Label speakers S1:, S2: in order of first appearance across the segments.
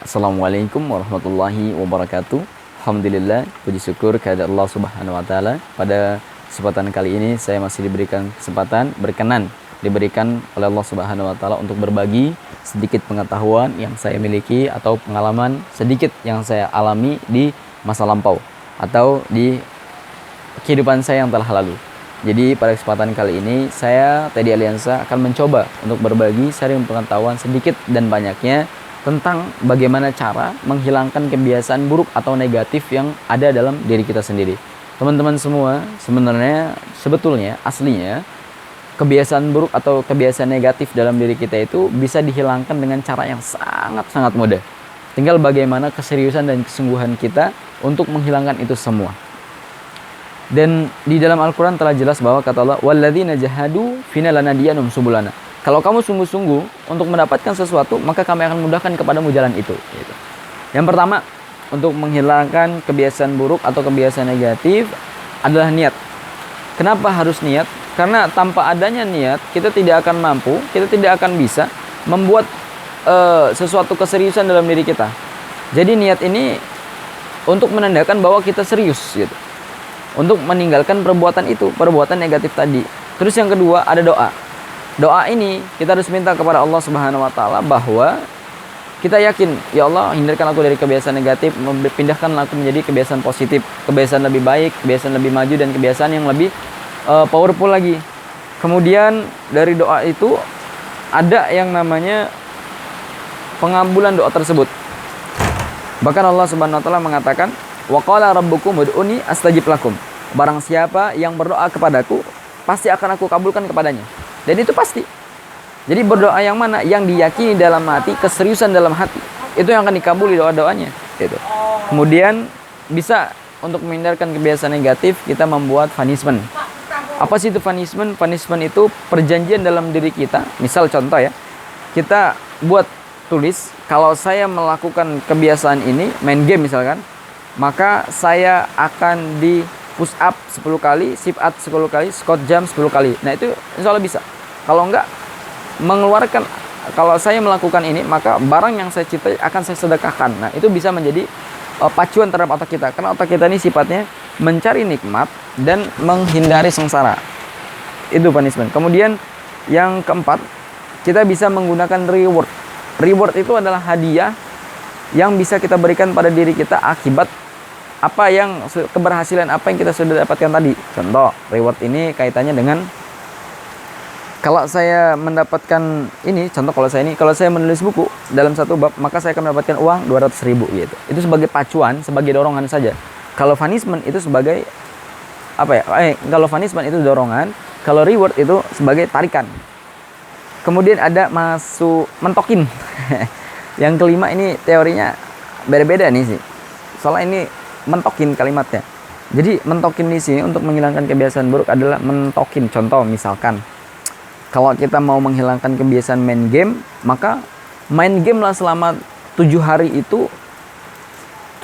S1: Assalamualaikum warahmatullahi wabarakatuh. Alhamdulillah, puji syukur kehadirat Allah Subhanahu wa taala. Pada kesempatan kali ini saya masih diberikan kesempatan, diberikan oleh Allah Subhanahu wa taala untuk berbagi sedikit pengetahuan yang saya miliki atau pengalaman sedikit yang saya alami di masa lampau atau di kehidupan saya yang telah lalu. Jadi pada kesempatan kali ini saya Teddy Aliansa akan mencoba untuk berbagi sharing pengetahuan sedikit dan banyaknya tentang bagaimana cara menghilangkan kebiasaan buruk atau negatif yang ada dalam diri kita sendiri. Teman-teman semua, sebetulnya aslinya kebiasaan buruk atau kebiasaan negatif dalam diri kita itu bisa dihilangkan dengan cara yang sangat-sangat mudah. Tinggal bagaimana keseriusan dan kesungguhan kita untuk menghilangkan itu semua. Dan di dalam Al-Quran telah jelas bahwa kata Allah, "Walladzina jahadu fina lanahdiyanahum subulana." Kalau kamu sungguh-sungguh untuk mendapatkan sesuatu, maka kami akan mudahkan kepadamu jalan itu. Gitu. Yang pertama, untuk menghilangkan kebiasaan buruk atau kebiasaan negatif adalah niat. Kenapa harus niat? Karena tanpa adanya niat, kita tidak akan mampu, kita tidak akan bisa membuat sesuatu keseriusan dalam diri kita. Jadi niat ini untuk menandakan bahwa kita serius, gitu. Untuk meninggalkan perbuatan negatif tadi. Terus yang kedua ada doa. Doa ini kita harus minta kepada Allah Subhanahu wa taala bahwa kita yakin, ya Allah, hindarkan aku dari kebiasaan negatif, pindahkanlah aku menjadi kebiasaan positif, kebiasaan lebih baik, kebiasaan lebih maju, dan kebiasaan yang lebih powerful lagi. Kemudian dari doa itu ada yang namanya pengabulan doa tersebut. Bahkan Allah Subhanahu wa taala mengatakan, "Wa qala rabbukum ud'uni astajib lakum." Barang siapa yang berdoa kepadaku, pasti akan aku kabulkan kepadanya. Dan itu pasti. Jadi berdoa yang mana? Yang diyakini dalam hati, keseriusan dalam hati. Itu yang akan dikabuli doa-doanya. Gitu. Kemudian bisa untuk menghindarkan kebiasaan negatif, kita membuat punishment. Apa sih itu punishment? Punishment itu perjanjian dalam diri kita. Misal contoh ya, kita buat tulis, kalau saya melakukan kebiasaan ini, main game misalkan, maka saya akan di push up 10 kali, sit up 10 kali, squat jump 10 kali. Nah itu insya Allah bisa. Kalau enggak, kalau saya melakukan ini, maka barang yang saya cintai akan saya sedekahkan. Nah itu bisa menjadi pacuan terhadap otak kita. Karena otak kita ini sifatnya mencari nikmat dan menghindari sengsara. Itu punishment. Kemudian yang keempat, kita bisa menggunakan reward. Reward itu adalah hadiah yang bisa kita berikan pada diri kita akibat keberhasilan apa yang kita sudah dapatkan tadi. Contoh, reward ini kaitannya dengan kalau saya mendapatkan ini, contoh kalau saya menulis buku dalam satu bab, maka saya akan mendapatkan uang 200.000 gitu. Itu sebagai pacuan, sebagai dorongan saja. Kalau punishment itu sebagai kalau punishment itu dorongan, kalau reward itu sebagai tarikan. Kemudian ada mentokin. Yang kelima ini teorinya beda-beda nih sih. Soalnya ini mentokin kalimatnya. Jadi mentokin di sini untuk menghilangkan kebiasaan buruk adalah mentokin. Contoh misalkan, kalau kita mau menghilangkan kebiasaan main game, maka main game lah selama 7 hari itu.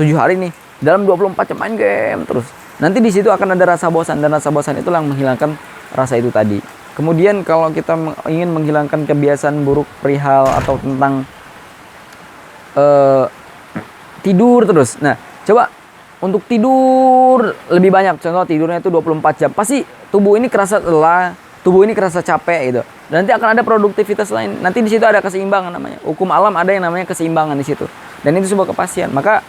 S1: 7 hari nih, dalam 24 jam main game terus. Nanti di situ akan ada rasa bosan, dan rasa bosan itulah yang menghilangkan rasa itu tadi. Kemudian kalau kita ingin menghilangkan kebiasaan buruk perihal atau tentang tidur terus. Nah, coba untuk tidur lebih banyak, contoh tidurnya itu 24 jam. Pasti tubuh ini kerasa lelah, tubuh ini kerasa capek gitu. Dan nanti akan ada produktivitas lain. Nanti di situ ada keseimbangan namanya. Hukum alam ada yang namanya keseimbangan di situ. Dan itu sebuah kepastian. Maka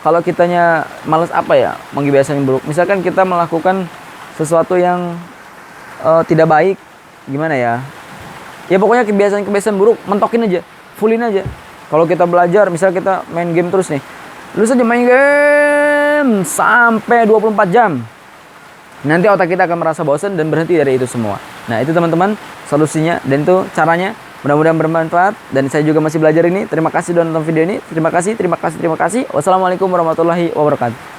S1: kalau kitanya malas mengkebiasaan buruk. Misalkan kita melakukan sesuatu yang tidak baik, gimana ya? Ya pokoknya kebiasaan buruk mentokin aja, fullin aja. Kalau kita belajar, misal kita main game terus nih, lu saja main game sampai 24 jam. Nanti otak kita akan merasa bosan dan berhenti dari itu semua. Nah itu teman-teman solusinya, dan itu caranya. Mudah-mudahan bermanfaat, dan saya juga masih belajar ini. Terima kasih sudah nonton video ini. Terima kasih. Wassalamualaikum warahmatullahi wabarakatuh.